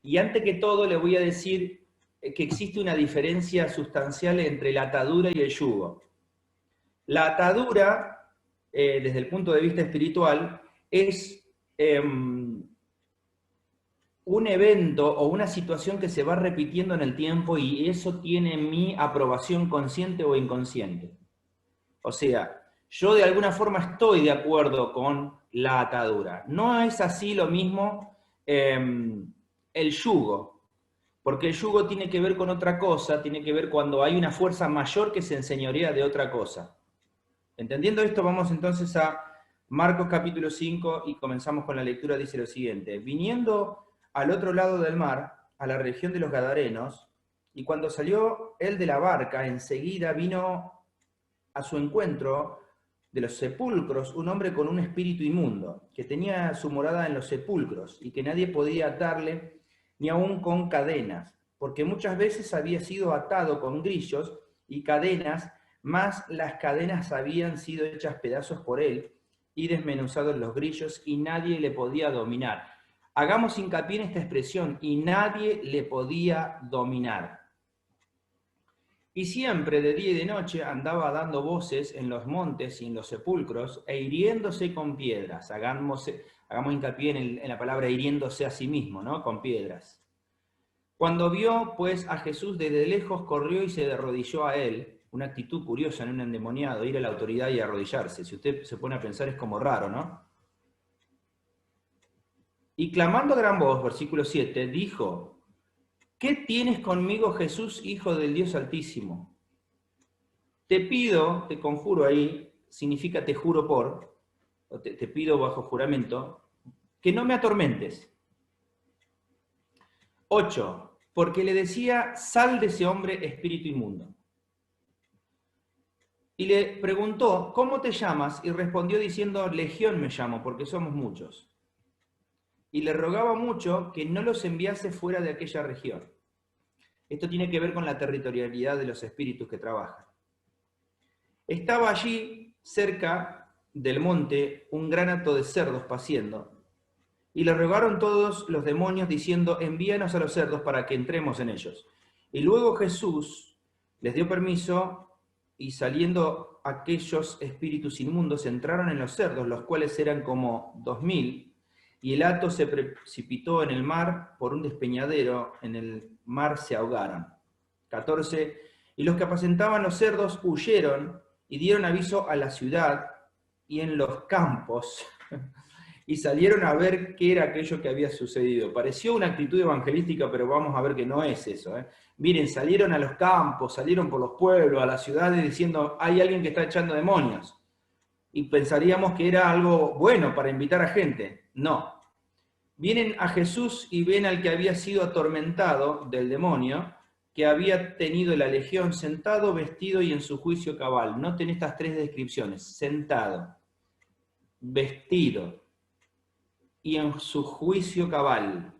Y antes que todo le voy a decir que existe una diferencia sustancial entre la atadura y el yugo. La atadura, desde el punto de vista espiritual, es un evento o una situación que se va repitiendo en el tiempo y eso tiene mi aprobación consciente o inconsciente. O sea, yo de alguna forma estoy de acuerdo con la atadura. No es así lo mismo el yugo, porque el yugo tiene que ver con otra cosa, tiene que ver cuando hay una fuerza mayor que se enseñorea de otra cosa. Entendiendo esto, vamos entonces a Marcos capítulo 5 y comenzamos con la lectura. Dice lo siguiente: viniendo al otro lado del mar, a la región de los Gadarenos, y cuando salió él de la barca, enseguida vino a su encuentro de los sepulcros un hombre con un espíritu inmundo, que tenía su morada en los sepulcros, y que nadie podía atarle ni aun con cadenas, porque muchas veces había sido atado con grillos y cadenas, mas las cadenas habían sido hechas pedazos por él y desmenuzados los grillos, y nadie le podía dominar. Hagamos hincapié en esta expresión: y nadie le podía dominar. Y siempre de día y de noche andaba dando voces en los montes y en los sepulcros, e hiriéndose con piedras. Hagamos hincapié en la palabra hiriéndose a sí mismo, ¿no? Con piedras. Cuando vio, pues, a Jesús desde lejos, corrió y se arrodilló a él. Una actitud curiosa en un endemoniado, ir a la autoridad y arrodillarse. Si usted se pone a pensar, es como raro, ¿no? Y clamando a gran voz, versículo 7, dijo: ¿qué tienes conmigo, Jesús, Hijo del Dios Altísimo? Te pido, te conjuro ahí, significa te juro por, o te pido bajo juramento, que no me atormentes. 8. Porque le decía: sal de ese hombre, espíritu inmundo. Y le preguntó: ¿cómo te llamas? Y respondió diciendo: Legión me llamo, porque somos muchos. Y le rogaba mucho que no los enviase fuera de aquella región. Esto tiene que ver con la territorialidad de los espíritus que trabajan. Estaba allí, cerca del monte, un gran hato de cerdos paciendo, y le rogaron todos los demonios, diciendo: envíanos a los cerdos para que entremos en ellos. Y luego Jesús les dio permiso, y saliendo aquellos espíritus inmundos entraron en los cerdos, los cuales eran como 2000, y el hato se precipitó en el mar por un despeñadero, en el mar se ahogaron. 14. Y los que apacentaban los cerdos huyeron y dieron aviso a la ciudad y en los campos, y salieron a ver qué era aquello que había sucedido. Pareció una actitud evangelística, pero vamos a ver que no es eso. Miren, salieron a los campos, salieron por los pueblos, a las ciudades, diciendo: hay alguien que está echando demonios. Y pensaríamos que era algo bueno para invitar a gente. No. Vienen a Jesús y ven al que había sido atormentado del demonio, que había tenido la legión, sentado, vestido y en su juicio cabal. Noten estas tres descripciones: sentado, vestido y en su juicio cabal.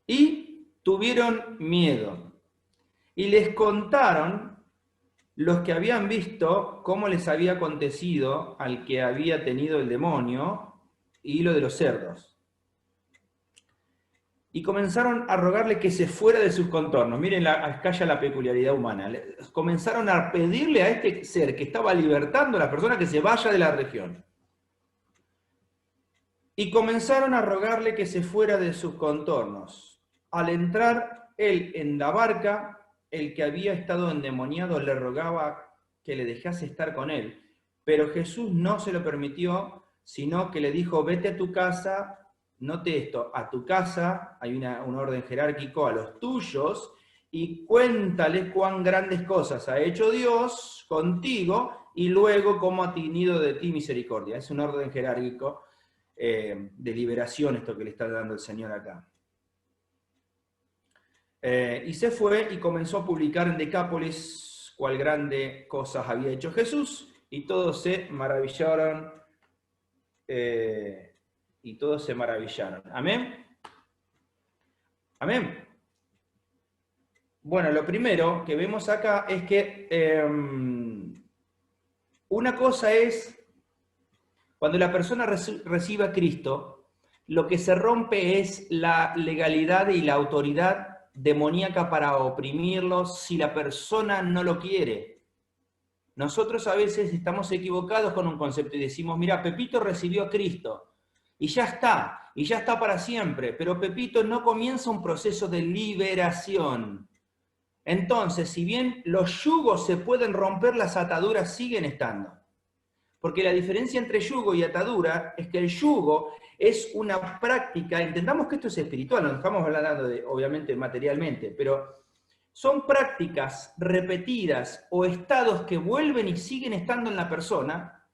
Y tuvieron miedo. Y les contaron los que habían visto cómo les había acontecido al que había tenido el demonio y lo de los cerdos. Y comenzaron a rogarle que se fuera de sus contornos. Miren, acá ya la peculiaridad humana. Comenzaron a pedirle a este ser que estaba libertando a la persona que se vaya de la región. Y comenzaron a rogarle que se fuera de sus contornos. Al entrar él en la barca, el que había estado endemoniado le rogaba que le dejase estar con él. Pero Jesús no se lo permitió, sino que le dijo: vete a tu casa. Note esto: a tu casa, hay un orden jerárquico, a los tuyos, y cuéntales cuán grandes cosas ha hecho Dios contigo, y luego cómo ha tenido de ti misericordia. Es un orden jerárquico de liberación esto que le está dando el Señor acá. Y se fue y comenzó a publicar en Decápolis cuál grande cosas había hecho Jesús, y todos se maravillaron. Y todos se maravillaron. ¿Amén? ¿Amén? Bueno, lo primero que vemos acá es que una cosa es cuando la persona recibe a Cristo, lo que se rompe es la legalidad y la autoridad demoníaca para oprimirlo si la persona no lo quiere. Nosotros a veces estamos equivocados con un concepto y decimos, mira, Pepito recibió a Cristo y ya está para siempre, pero Pepito no comienza un proceso de liberación. Entonces, si bien los yugos se pueden romper, las ataduras siguen estando. Porque la diferencia entre yugo y atadura es que el yugo es una práctica, entendamos que esto es espiritual, no estamos hablando de, obviamente, materialmente, pero son prácticas repetidas o estados que vuelven y siguen estando en la persona,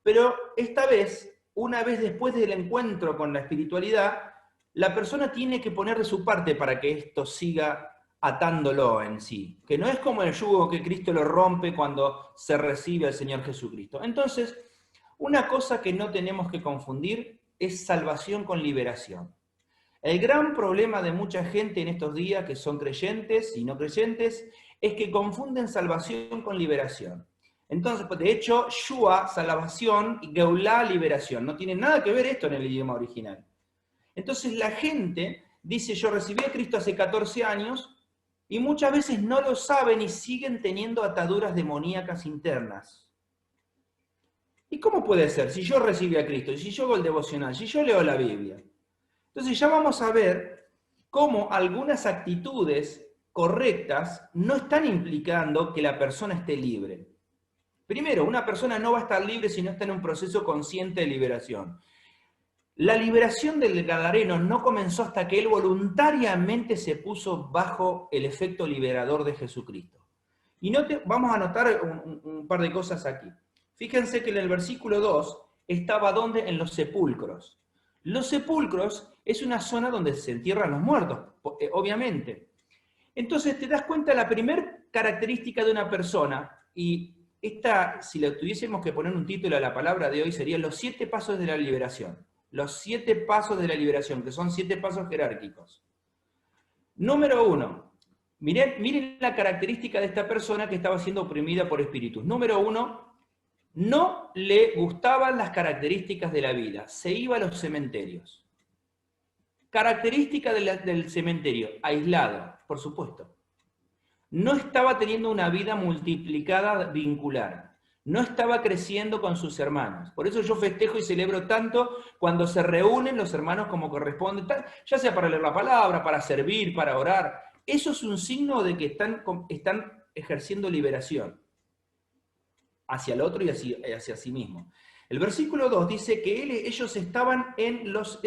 pero esta vez, una vez después del encuentro con la espiritualidad, la persona tiene que poner de su parte para que esto siga atándolo en sí, que no es como el yugo que Cristo lo rompe cuando se recibe al Señor Jesucristo. Entonces, una cosa que no tenemos que confundir es salvación con liberación. El gran problema de mucha gente en estos días, que son creyentes y no creyentes, es que confunden salvación con liberación. Entonces, de hecho, Shua, salvación, y Geulá, liberación. No tiene nada que ver esto en el idioma original. Entonces la gente dice, yo recibí a Cristo hace 14 años, y muchas veces no lo saben y siguen teniendo ataduras demoníacas internas. ¿Y cómo puede ser? Si yo recibí a Cristo, si yo hago el devocional, si yo leo la Biblia. Entonces ya vamos a ver cómo algunas actitudes correctas no están implicando que la persona esté libre. Primero, una persona no va a estar libre si no está en un proceso consciente de liberación. La liberación del Gadareno no comenzó hasta que él voluntariamente se puso bajo el efecto liberador de Jesucristo. Y vamos a anotar un par de cosas aquí. Fíjense que en el versículo 2 estaba ¿dónde? En los sepulcros. Los sepulcros es una zona donde se entierran los muertos, obviamente. Entonces te das cuenta, la primera característica de una persona, y esta, si le tuviésemos que poner un título a la palabra de hoy, serían los 7 pasos de la liberación. Los 7 pasos de la liberación, que son 7 pasos jerárquicos. Número 1, miren la característica de esta persona que estaba siendo oprimida por espíritus. Número 1, no le gustaban las características de la vida, se iba a los cementerios. Característica del cementerio, aislado, por supuesto. No estaba teniendo una vida multiplicada vincular. No estaba creciendo con sus hermanos. Por eso yo festejo y celebro tanto cuando se reúnen los hermanos como corresponde, ya sea para leer la palabra, para servir, para orar. Eso es un signo de que están ejerciendo liberación hacia el otro y hacia sí mismo. El versículo 2 dice que ellos estaban en los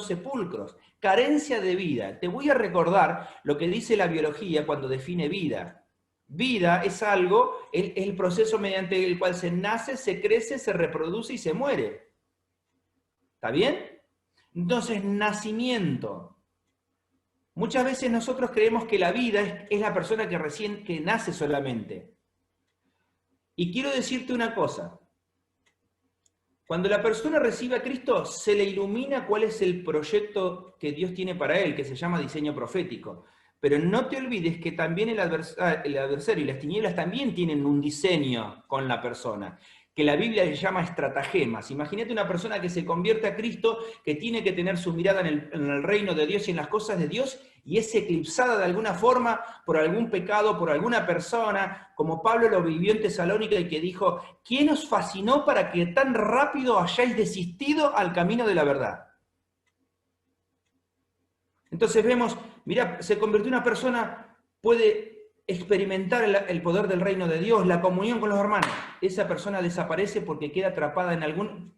sepulcros, carencia de vida. Te voy a recordar lo que dice la biología cuando define vida. Vida es algo, es el proceso mediante el cual se nace, se crece, se reproduce y se muere. ¿Está bien? Entonces, nacimiento. Muchas veces nosotros creemos que la vida es la persona que nace solamente. Y quiero decirte una cosa. Cuando la persona recibe a Cristo, se le ilumina cuál es el proyecto que Dios tiene para él, que se llama diseño profético. Pero no te olvides que también el adversario y las tinieblas también tienen un diseño con la persona, que la Biblia le llama estratagemas. Imagínate una persona que se convierte a Cristo, que tiene que tener su mirada en el reino de Dios y en las cosas de Dios, y es eclipsada de alguna forma por algún pecado, por alguna persona, como Pablo lo vivió en Tesalónica y que dijo, ¿quién os fascinó para que tan rápido hayáis desistido al camino de la verdad? Entonces vemos, mirá, se convirtió en una persona, puede experimentar el poder del reino de Dios, la comunión con los hermanos. Esa persona desaparece porque queda atrapada en alguna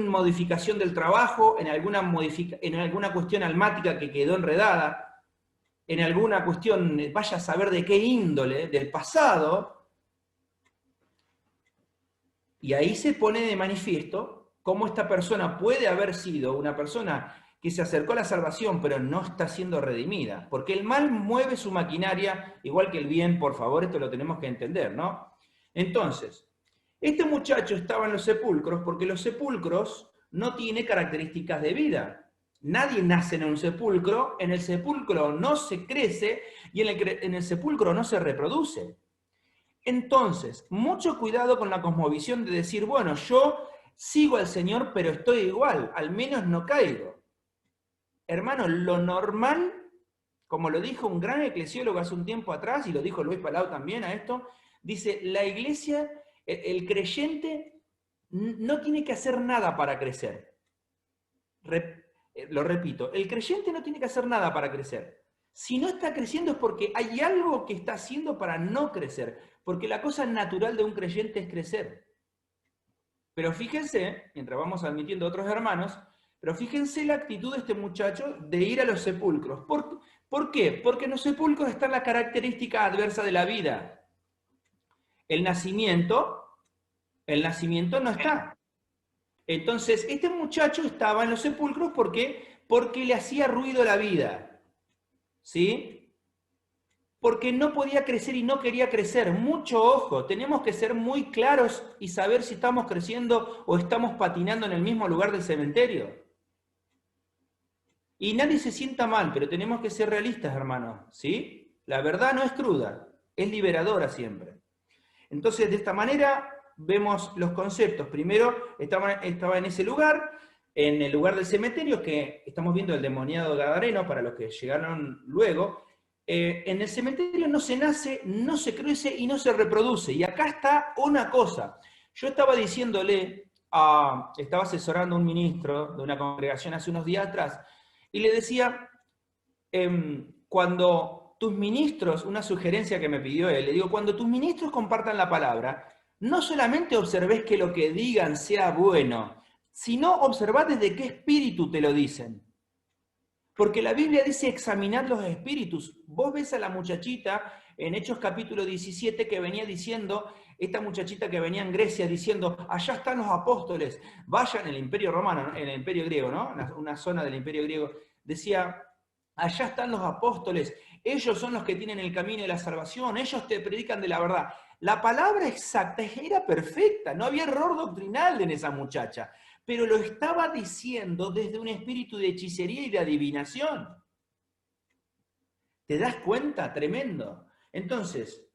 modificación del trabajo, en alguna cuestión almática que quedó enredada, en alguna cuestión, vaya a saber de qué índole, del pasado, y ahí se pone de manifiesto cómo esta persona puede haber sido una persona que se acercó a la salvación, pero no está siendo redimida, porque el mal mueve su maquinaria, igual que el bien, por favor, esto lo tenemos que entender, ¿no? Entonces, este muchacho estaba en los sepulcros porque los sepulcros no tienen características de vida. Nadie nace en un sepulcro, en el sepulcro no se crece y en el sepulcro no se reproduce. Entonces, mucho cuidado con la cosmovisión de decir, bueno, yo sigo al Señor, pero estoy igual, al menos no caigo. Hermano, lo normal, como lo dijo un gran eclesiólogo hace un tiempo atrás, y lo dijo Luis Palau también a esto, dice, la iglesia, el creyente no tiene que hacer nada para crecer. Lo repito, el creyente no tiene que hacer nada para crecer. Si no está creciendo es porque hay algo que está haciendo para no crecer, porque la cosa natural de un creyente es crecer. Pero fíjense, mientras vamos admitiendo a otros hermanos, pero fíjense la actitud de este muchacho de ir a los sepulcros. ¿Por qué? Porque en los sepulcros está la característica adversa de la vida. El nacimiento no está. Entonces, este muchacho estaba en los sepulcros porque le hacía ruido la vida. ¿Sí? Porque no podía crecer y no quería crecer. Mucho ojo, tenemos que ser muy claros y saber si estamos creciendo o estamos patinando en el mismo lugar del cementerio. Y nadie se sienta mal, pero tenemos que ser realistas, hermanos, ¿sí? La verdad no es cruda, es liberadora siempre. Entonces, de esta manera, vemos los conceptos. Primero, estaba en ese lugar, en el lugar del cementerio, que estamos viendo el demoniado gadareno, para los que llegaron luego. En el cementerio no se nace, no se crece y no se reproduce. Y acá está una cosa. Yo estaba diciéndole, estaba asesorando a un ministro de una congregación hace unos días atrás, y le decía, cuando tus ministros, una sugerencia que me pidió él, le digo, cuando tus ministros compartan la palabra, no solamente observes que lo que digan sea bueno, sino observad desde qué espíritu te lo dicen. Porque la Biblia dice examinad los espíritus. Vos ves a la muchachita en Hechos capítulo 17 que venía diciendo, esta muchachita que venía en Grecia diciendo, allá están los apóstoles, vayan en el imperio romano, en el imperio griego, ¿no? Una zona del imperio griego, decía, allá están los apóstoles, ellos son los que tienen el camino de la salvación, ellos te predican de la verdad. La palabra exacta era perfecta, no había error doctrinal en esa muchacha, pero lo estaba diciendo desde un espíritu de hechicería y de adivinación. ¿Te das cuenta? Tremendo. Entonces,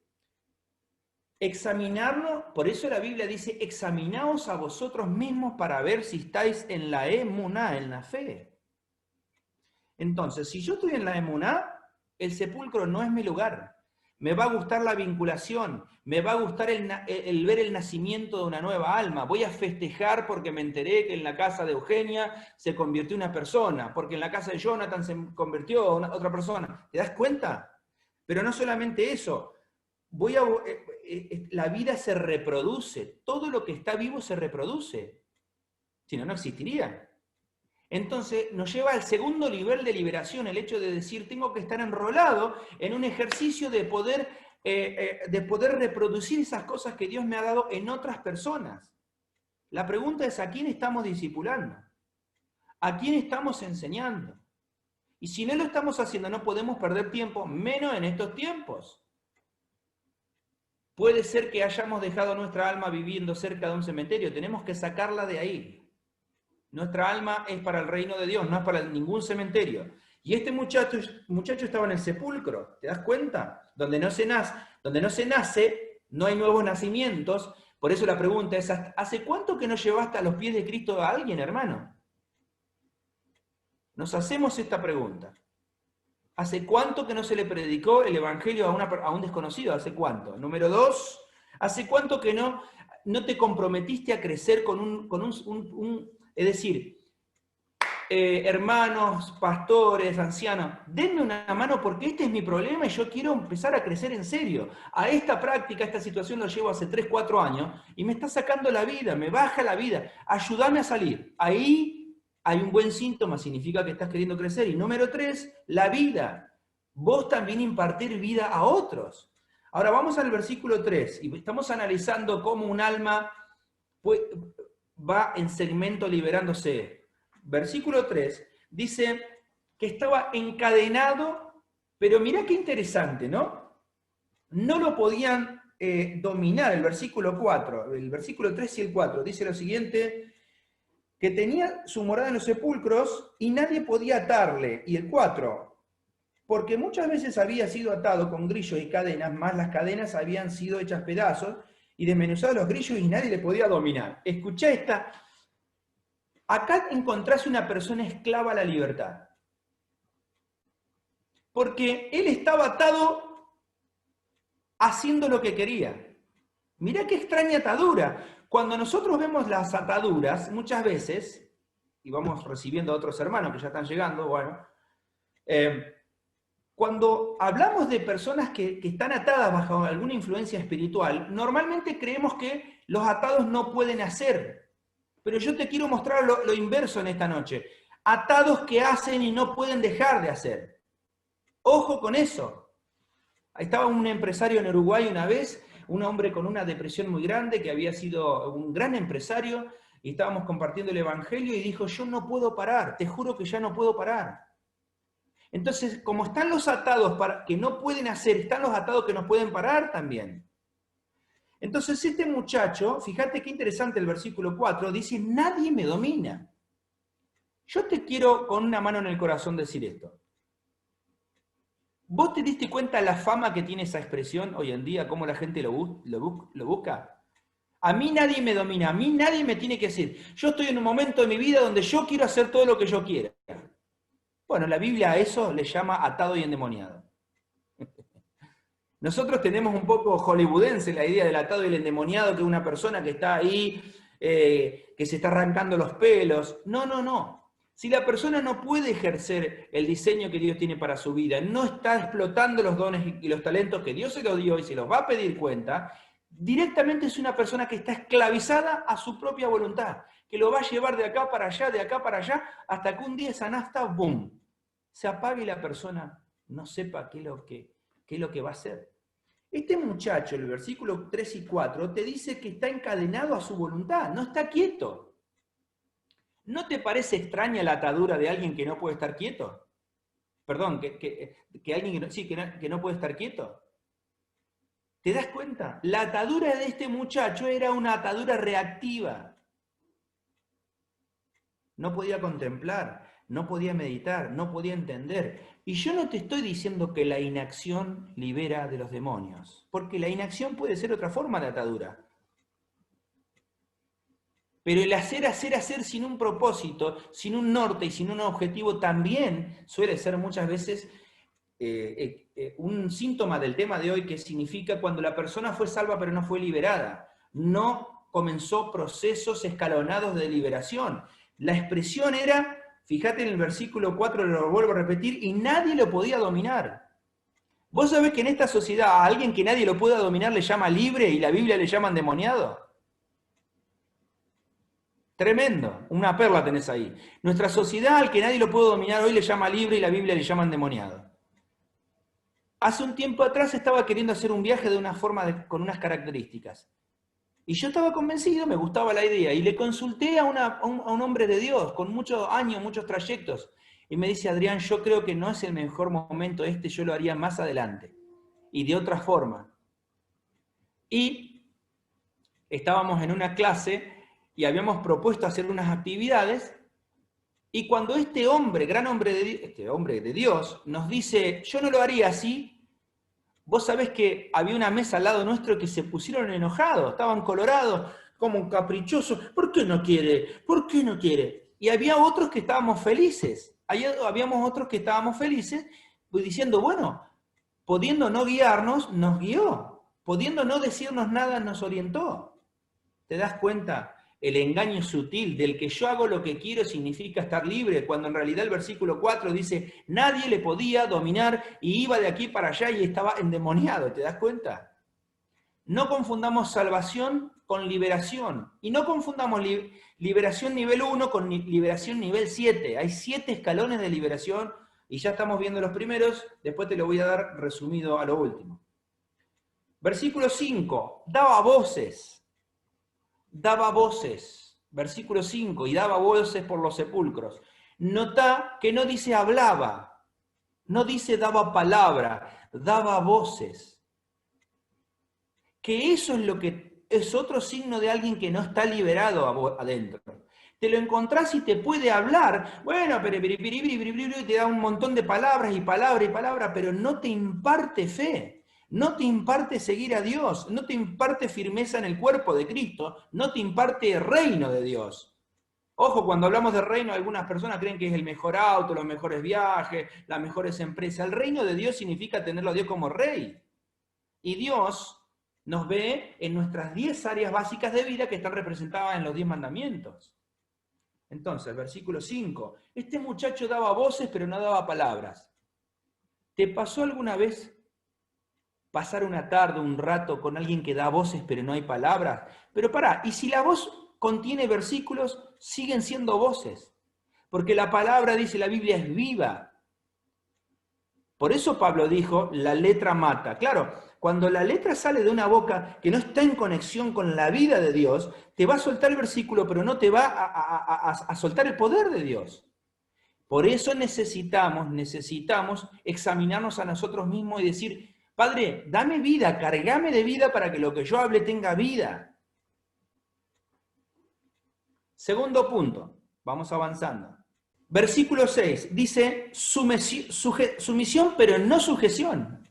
examinarlo, por eso la Biblia dice, examinaos a vosotros mismos para ver si estáis en la emuná, en la fe. Entonces, si yo estoy en la emuná, el sepulcro no es mi lugar. Me va a gustar la vinculación, me va a gustar el ver el nacimiento de una nueva alma. Voy a festejar porque me enteré que en la casa de Eugenia se convirtió una persona, porque en la casa de Jonathan se convirtió otra persona. ¿Te das cuenta? Pero no solamente eso. La vida se reproduce, todo lo que está vivo se reproduce. Si no, no existiría. Entonces nos lleva al segundo nivel de liberación, el hecho de decir, tengo que estar enrolado en un ejercicio de poder reproducir esas cosas que Dios me ha dado en otras personas. La pregunta es, ¿a quién estamos discipulando? ¿A quién estamos enseñando? Y si no lo estamos haciendo, no podemos perder tiempo, menos en estos tiempos. Puede ser que hayamos dejado nuestra alma viviendo cerca de un cementerio, tenemos que sacarla de ahí. Nuestra alma es para el reino de Dios, no es para ningún cementerio. Y este muchacho estaba en el sepulcro, ¿te das cuenta? Donde no se nace, no hay nuevos nacimientos. Por eso la pregunta es, ¿hace cuánto que no llevaste a los pies de Cristo a alguien, hermano? Nos hacemos esta pregunta. ¿Hace cuánto que no se le predicó el evangelio a un desconocido? ¿Hace cuánto? Número 2, ¿hace cuánto que no te comprometiste a crecer es decir, hermanos, pastores, ancianos, denme una mano porque este es mi problema y yo quiero empezar a crecer en serio. A esta práctica, a esta situación lo llevo hace 3, 4 años y me está sacando la vida, me baja la vida. Ayúdame a salir. Ahí hay un buen síntoma, significa que estás queriendo crecer. Y número 3, la vida. Vos también impartir vida a otros. Ahora vamos al versículo 3 y estamos analizando cómo un alma va en segmento liberándose. Versículo 3 dice que estaba encadenado, pero mirá qué interesante, ¿no? No lo podían dominar, el versículo 4, el versículo 3 y el 4, dice lo siguiente, que tenía su morada en los sepulcros y nadie podía atarle, y el 4, porque muchas veces había sido atado con grillos y cadenas, más las cadenas habían sido hechas pedazos, y desmenuzados los grillos y nadie le podía dominar. Escuchá Acá encontrás una persona esclava a la libertad. Porque él estaba atado haciendo lo que quería. Mirá qué extraña atadura. Cuando nosotros vemos las ataduras, muchas veces, y vamos recibiendo a otros hermanos que ya están llegando, bueno, cuando hablamos de personas que están atadas bajo alguna influencia espiritual, normalmente creemos que los atados no pueden hacer. Pero yo te quiero mostrar lo inverso en esta noche. Atados que hacen y no pueden dejar de hacer. Ojo con eso. Estaba un empresario en Uruguay una vez, un hombre con una depresión muy grande, que había sido un gran empresario, y estábamos compartiendo el evangelio, y dijo, yo no puedo parar, te juro que ya no puedo parar. Entonces, como están los atados que no pueden hacer, están los atados que no pueden parar también. Entonces este muchacho, fíjate qué interesante el versículo 4, dice, nadie me domina. Yo te quiero con una mano en el corazón decir esto. ¿Vos te diste cuenta la fama que tiene esa expresión hoy en día, cómo la gente lo busca? A mí nadie me domina, a mí nadie me tiene que decir, yo estoy en un momento de mi vida donde yo quiero hacer todo lo que yo quiera. Bueno, la Biblia a eso le llama atado y endemoniado. Nosotros tenemos un poco hollywoodense la idea del atado y el endemoniado, que es una persona que está ahí, que se está arrancando los pelos. No, no, no. Si la persona no puede ejercer el diseño que Dios tiene para su vida, no está explotando los dones y los talentos que Dios se los dio y se los va a pedir cuenta, directamente es una persona que está esclavizada a su propia voluntad, que lo va a llevar de acá para allá, hasta que un día esa nafta, ¡boom!, se apague y la persona no sepa qué es lo que va a hacer. Este muchacho, el versículo 3 y 4, te dice que está encadenado a su voluntad, no está quieto. ¿No te parece extraña la atadura de alguien que no puede estar quieto? Perdón, que alguien que no puede estar quieto. ¿Te das cuenta? La atadura de este muchacho era una atadura reactiva. No podía contemplar, no podía meditar, no podía entender. Y yo no te estoy diciendo que la inacción libera de los demonios, porque la inacción puede ser otra forma de atadura. Pero el hacer sin un propósito, sin un norte y sin un objetivo también suele ser muchas veces un síntoma del tema de hoy, que significa cuando la persona fue salva pero no fue liberada. No comenzó procesos escalonados de liberación. La expresión era, fíjate en el versículo 4, lo vuelvo a repetir, y nadie lo podía dominar. ¿Vos sabés que en esta sociedad a alguien que nadie lo pueda dominar le llama libre y la Biblia le llama endemoniado? Tremendo, una perla tenés ahí. Nuestra sociedad al que nadie lo puede dominar hoy le llama libre y la Biblia le llama endemoniado. Hace un tiempo atrás estaba queriendo hacer un viaje de una forma, con unas características. Y yo estaba convencido, me gustaba la idea, y le consulté a un hombre de Dios, con muchos años, muchos trayectos, y me dice, Adrián, yo creo que no es el mejor momento este, yo lo haría más adelante, y de otra forma. Y estábamos en una clase, y habíamos propuesto hacer unas actividades, y cuando este hombre, este hombre de Dios, nos dice, yo no lo haría así, vos sabés que había una mesa al lado nuestro que se pusieron enojados, estaban colorados, como caprichosos. ¿Por qué no quiere? ¿Por qué no quiere? Y había otros que estábamos felices. Habíamos otros que estábamos felices, pues diciendo, bueno, pudiendo no guiarnos, nos guió. Pudiendo no decirnos nada, nos orientó. ¿Te das cuenta? El engaño sutil del que yo hago lo que quiero significa estar libre, cuando en realidad el versículo 4 dice, nadie le podía dominar y iba de aquí para allá y estaba endemoniado, ¿te das cuenta? No confundamos salvación con liberación, y no confundamos liberación nivel 1 con liberación nivel 7. Hay 7 escalones de liberación y ya estamos viendo los primeros, después te lo voy a dar resumido a lo último. Versículo 5, daba voces, versículo 5, y daba voces por los sepulcros. Notá que no dice hablaba, no dice daba palabra, daba voces. Que eso es lo que es otro signo de alguien que no está liberado adentro. Te lo encontrás y te puede hablar, bueno, pero te da un montón de palabras y palabras, pero no te imparte fe. No te imparte seguir a Dios, no te imparte firmeza en el cuerpo de Cristo, no te imparte el reino de Dios. Ojo, cuando hablamos de reino, algunas personas creen que es el mejor auto, los mejores viajes, las mejores empresas. El reino de Dios significa tenerlo a Dios como rey. Y Dios nos ve en nuestras 10 áreas básicas de vida que están representadas en los 10 mandamientos. Entonces, versículo 5. Este muchacho daba voces, pero no daba palabras. ¿Te pasó alguna vez pasar una tarde, un rato con alguien que da voces, pero no hay palabras? Pero pará, ¿y si la voz contiene versículos, siguen siendo voces? Porque la palabra, dice la Biblia, es viva. Por eso Pablo dijo, la letra mata. Claro, cuando la letra sale de una boca que no está en conexión con la vida de Dios, te va a soltar el versículo, pero no te va a soltar el poder de Dios. Por eso necesitamos examinarnos a nosotros mismos y decir, Padre, dame vida, cargame de vida para que lo que yo hable tenga vida. Segundo punto, vamos avanzando. Versículo 6, dice sumisión pero no sujeción.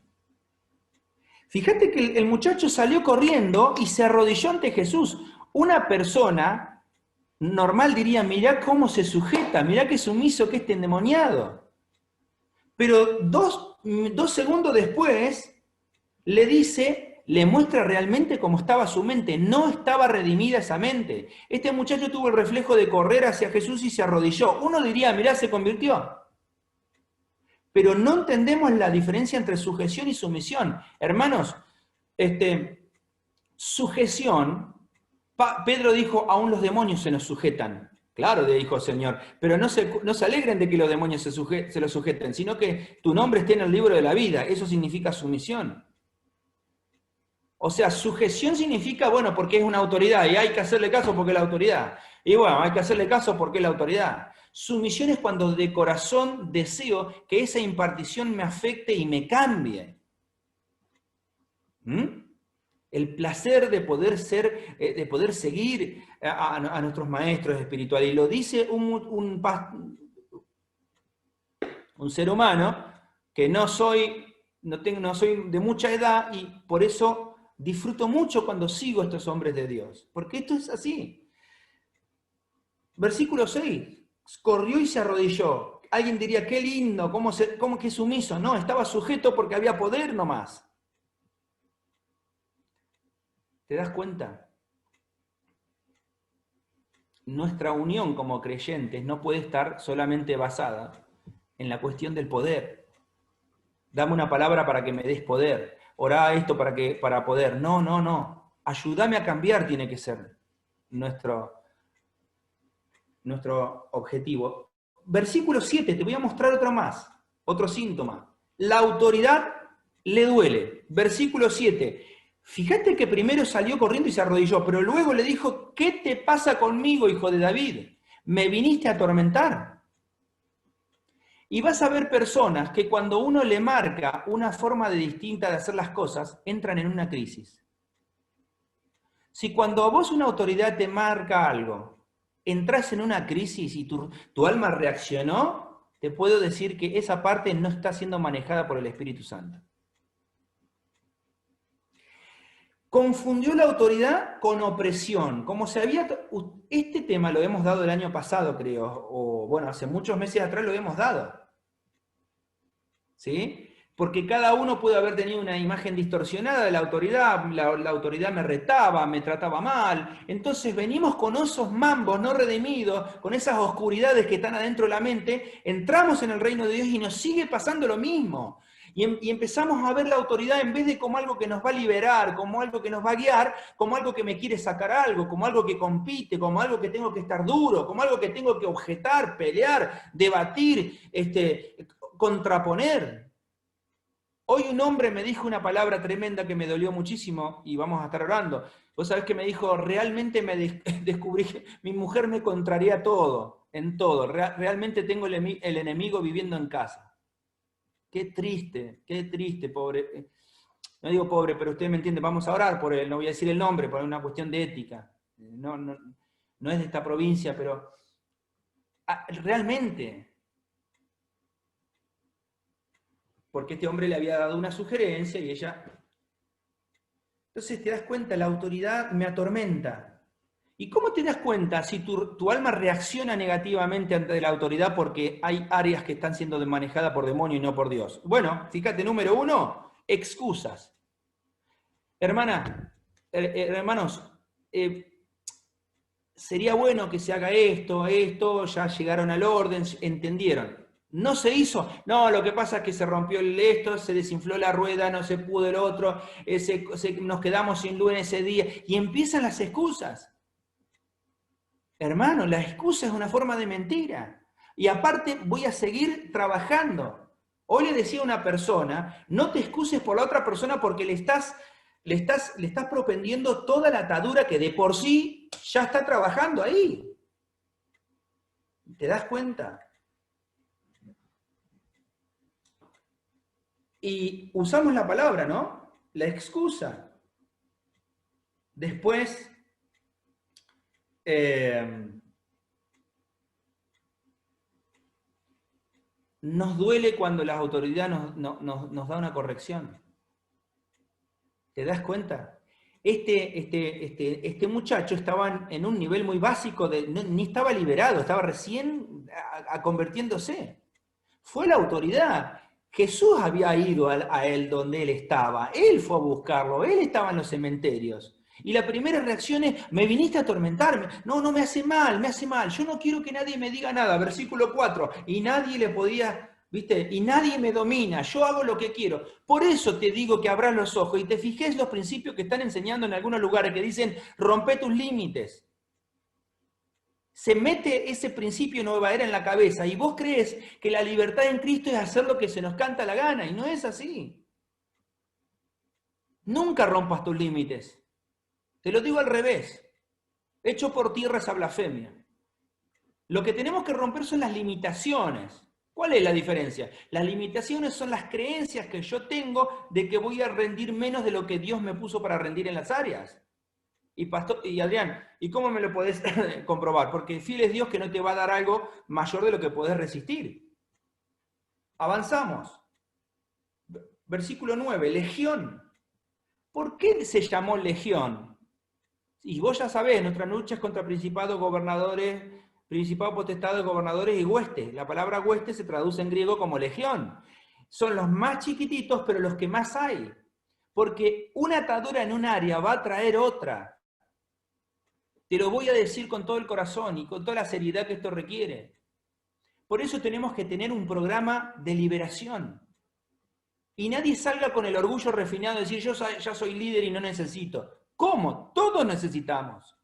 Fíjate que el muchacho salió corriendo y se arrodilló ante Jesús. Una persona normal diría, mirá cómo se sujeta, mirá qué sumiso, qué endemoniado. Pero dos segundos después le dice, le muestra realmente cómo estaba su mente. No estaba redimida esa mente. Este muchacho tuvo el reflejo de correr hacia Jesús y se arrodilló. Uno diría, mirá, se convirtió. Pero no entendemos la diferencia entre sujeción y sumisión. Hermanos, sujeción, Pedro dijo, aún los demonios se nos sujetan. Claro, le dijo el Señor, pero no se alegren de que los demonios se los sujeten, sino que tu nombre esté en el libro de la vida. Eso significa sumisión. O sea, sujeción significa, bueno, porque es una autoridad y hay que hacerle caso porque es la autoridad. Y bueno, hay que hacerle caso porque es la autoridad. Sumisión es cuando de corazón deseo que esa impartición me afecte y me cambie. El placer de poder seguir a nuestros maestros espirituales. Y lo dice un ser humano que no soy de mucha edad y por eso disfruto mucho cuando sigo a estos hombres de Dios, porque esto es así. Versículo 6, corrió y se arrodilló. Alguien diría, qué lindo, cómo que sumiso. No, estaba sujeto porque había poder nomás. ¿Te das cuenta? Nuestra unión como creyentes no puede estar solamente basada en la cuestión del poder. Dame una palabra para que me des poder. Orá esto para poder. No. Ayúdame a cambiar tiene que ser nuestro objetivo. Versículo 7, te voy a mostrar otro síntoma. La autoridad le duele. Versículo 7. Fíjate que primero salió corriendo y se arrodilló, pero luego le dijo, ¿qué te pasa conmigo, hijo de David? ¿Me viniste a atormentar? Y vas a ver personas que cuando uno le marca una forma distinta de hacer las cosas, entran en una crisis. Si cuando a vos una autoridad te marca algo, entras en una crisis y tu alma reaccionó, te puedo decir que esa parte no está siendo manejada por el Espíritu Santo. Confundió la autoridad con opresión. Este tema lo hemos dado el año pasado, creo, o bueno, hace muchos meses atrás lo hemos dado. ¿Sí? Porque cada uno puede haber tenido una imagen distorsionada de la autoridad, la autoridad me retaba, me trataba mal. Entonces venimos con esos mambos no redimidos, con esas oscuridades que están adentro de la mente, entramos en el reino de Dios y nos sigue pasando lo mismo. Y empezamos a ver la autoridad en vez de como algo que nos va a liberar, como algo que nos va a guiar, como algo que me quiere sacar algo, como algo que compite, como algo que tengo que estar duro, como algo que tengo que objetar, pelear, debatir, contraponer. Hoy un hombre me dijo una palabra tremenda que me dolió muchísimo y vamos a estar orando. Vos sabés que me dijo, realmente me descubrí que mi mujer me contraría todo, en todo. Realmente tengo el enemigo viviendo en casa. Qué triste, pobre. No digo pobre, pero usted me entiende, vamos a orar por él, no voy a decir el nombre, por una cuestión de ética. No es de esta provincia, pero realmente, porque este hombre le había dado una sugerencia y ella... Entonces te das cuenta, la autoridad me atormenta. ¿Y cómo te das cuenta si tu alma reacciona negativamente ante la autoridad porque hay áreas que están siendo manejadas por demonio y no por Dios? Bueno, fíjate, número 1, excusas. Hermanos, sería bueno que se haga esto, ya llegaron al orden, entendieron. ¿No se hizo? No, lo que pasa es que se rompió esto, se desinfló la rueda, no se pudo el otro, nos quedamos sin luz en ese día, y empiezan las excusas. Hermano, la excusa es una forma de mentira. Y aparte voy a seguir trabajando. Hoy le decía a una persona, no te excuses por la otra persona porque le estás propendiendo toda la atadura que de por sí ya está trabajando ahí. ¿Te das cuenta? Y usamos la palabra, ¿no? La excusa. Después, nos duele cuando la autoridad nos da una corrección. ¿Te das cuenta? Este muchacho estaba en un nivel muy básico, ni estaba liberado, estaba recién convirtiéndose. Fue la autoridad. Jesús había ido a él donde él estaba. Él fue a buscarlo, él estaba en los cementerios. Y la primera reacción es, me viniste a atormentarme. No, no, me hace mal, me hace mal. Yo no quiero que nadie me diga nada. Versículo 4. Y nadie le podía, ¿viste? Y nadie me domina. Yo hago lo que quiero. Por eso te digo que abras los ojos y te fijes los principios que están enseñando en algunos lugares que dicen, rompe tus límites. Se mete ese principio nueva era en la cabeza y vos crees que la libertad en Cristo es hacer lo que se nos canta la gana, y no es así. Nunca rompas tus límites. Te lo digo al revés. Echo por tierra esa blasfemia. Lo que tenemos que romper son las limitaciones. ¿Cuál es la diferencia? Las limitaciones son las creencias que yo tengo de que voy a rendir menos de lo que Dios me puso para rendir en las áreas. Y Adrián, ¿y cómo me lo podés comprobar? Porque fiel es Dios que no te va a dar algo mayor de lo que podés resistir. Avanzamos. Versículo 9, legión. ¿Por qué se llamó legión? Y vos ya sabés, nuestra lucha es contra principados, gobernadores, principado, potestades, gobernadores y huestes. La palabra hueste se traduce en griego como legión. Son los más chiquititos, pero los que más hay. Porque una atadura en un área va a traer otra. Te lo voy a decir con todo el corazón y con toda la seriedad que esto requiere. Por eso tenemos que tener un programa de liberación. Y nadie salga con el orgullo refinado de decir, yo ya soy líder y no necesito. ¿Cómo? Todos necesitamos.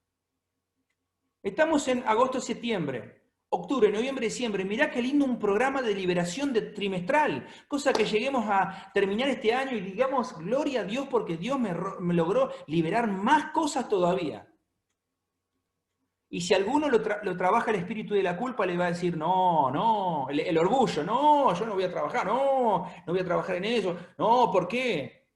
Estamos en agosto, septiembre, octubre, noviembre, diciembre. Mirá qué lindo un programa de liberación trimestral. Cosa que lleguemos a terminar este año y digamos, gloria a Dios porque Dios me logró liberar más cosas todavía. Y si alguno lo trabaja el espíritu de la culpa, le va a decir, no, el orgullo, no, yo no voy a trabajar, no voy a trabajar en eso, no, ¿por qué?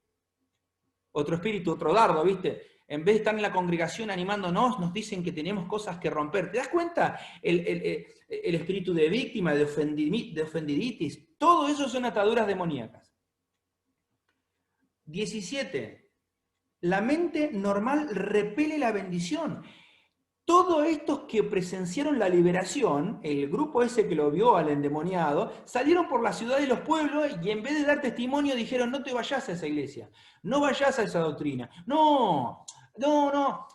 Otro espíritu, otro dardo, ¿viste? En vez de estar en la congregación animándonos, nos dicen que tenemos cosas que romper. ¿Te das cuenta? El espíritu de víctima, de ofendiditis, todo eso son ataduras demoníacas. 17. La mente normal repele la bendición. Todos estos que presenciaron la liberación, el grupo ese que lo vio al endemoniado, salieron por la ciudad y los pueblos y en vez de dar testimonio dijeron, no te vayas a esa iglesia, no vayas a esa doctrina, no,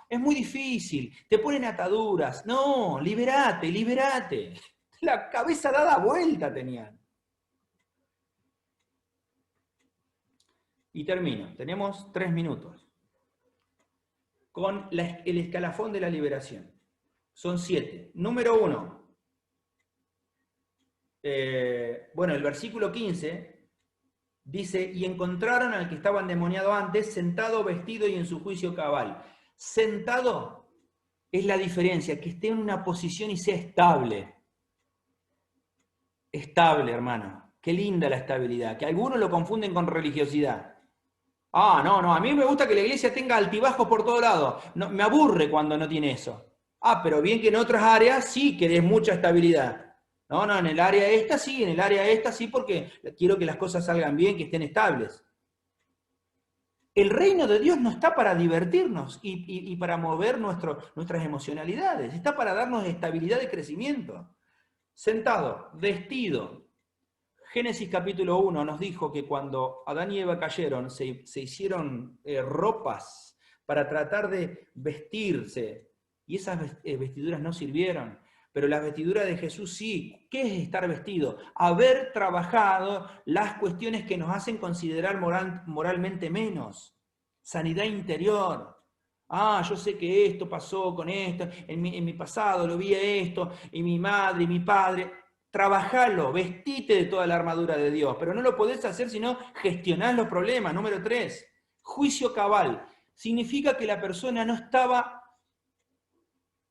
es muy difícil, te ponen ataduras, no, liberate. La cabeza dada vuelta tenían. Y termino, tenemos 3 minutos. Con el escalafón de la liberación. Son 7. Número 1. El versículo 15 dice, y encontraron al que estaba endemoniado antes, sentado, vestido y en su juicio cabal. Sentado es la diferencia, que esté en una posición y sea estable. Estable, hermano. Qué linda la estabilidad, que algunos lo confunden con religiosidad. No, a mí me gusta que la iglesia tenga altibajos por todos lados. No, me aburre cuando no tiene eso. Pero bien que en otras áreas sí querés mucha estabilidad. No, en el área esta sí, en el área esta sí, porque quiero que las cosas salgan bien, que estén estables. El reino de Dios no está para divertirnos y para mover nuestras emocionalidades, está para darnos estabilidad de crecimiento. Sentado, vestido. Génesis capítulo 1 nos dijo que cuando Adán y Eva cayeron, se hicieron ropas para tratar de vestirse, y esas vestiduras no sirvieron, pero las vestiduras de Jesús sí. ¿Qué es estar vestido? Haber trabajado las cuestiones que nos hacen considerar moralmente menos. Sanidad interior. Ah, yo sé que esto pasó con esto, en mi pasado lo vi esto, y mi madre y mi padre. Trabajalo, vestite de toda la armadura de Dios, pero no lo podés hacer si no gestionás los problemas. Número 3, juicio cabal. Significa que la persona no estaba...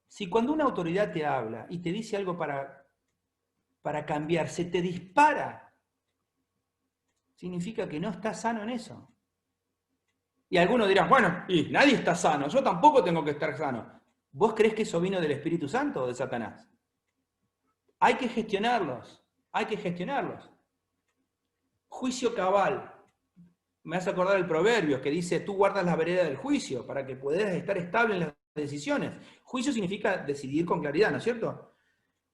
Si cuando una autoridad te habla y te dice algo para cambiar, se te dispara, significa que no estás sano en eso. Y algunos dirán, bueno, y nadie está sano, yo tampoco tengo que estar sano. ¿Vos creés que eso vino del Espíritu Santo o de Satanás? Hay que gestionarlos, hay que gestionarlos. Juicio cabal. Me hace acordar el proverbio que dice, tú guardas la vereda del juicio para que puedas estar estable en las decisiones. Juicio significa decidir con claridad, ¿no es cierto?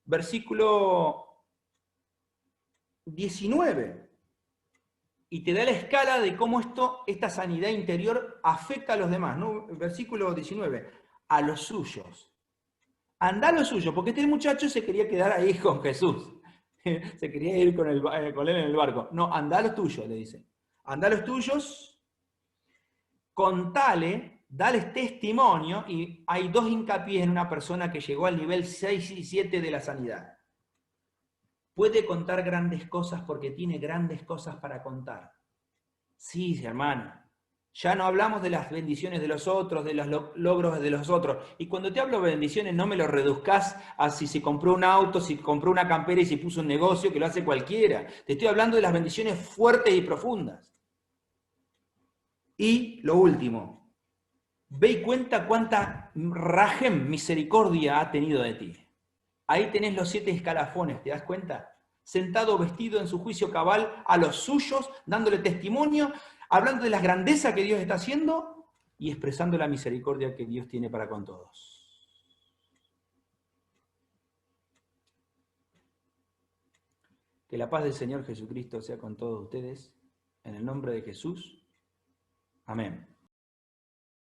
Versículo 19. Y te da la escala de cómo esta sanidad interior afecta a los demás, ¿no? Versículo 19. A los suyos. Anda a los suyos, porque este muchacho se quería quedar ahí con Jesús. Se quería ir con él en el barco. No, anda a los tuyos, le dice. Anda a los tuyos, contale, dales testimonio, y hay dos hincapiés en una persona que llegó al nivel 6 y 7 de la sanidad. Puede contar grandes cosas porque tiene grandes cosas para contar. Sí, hermano. Ya no hablamos de las bendiciones de los otros, de los logros de los otros. Y cuando te hablo de bendiciones, no me lo reduzcas a si se compró un auto, si compró una campera y si puso un negocio, que lo hace cualquiera. Te estoy hablando de las bendiciones fuertes y profundas. Y lo último, ve y cuenta cuánta rajem, misericordia ha tenido de ti. Ahí tenés los 7 escalafones, ¿te das cuenta? Sentado, vestido en su juicio cabal, a los suyos, dándole testimonio, hablando de la grandeza que Dios está haciendo y expresando la misericordia que Dios tiene para con todos. Que la paz del Señor Jesucristo sea con todos ustedes. En el nombre de Jesús. Amén.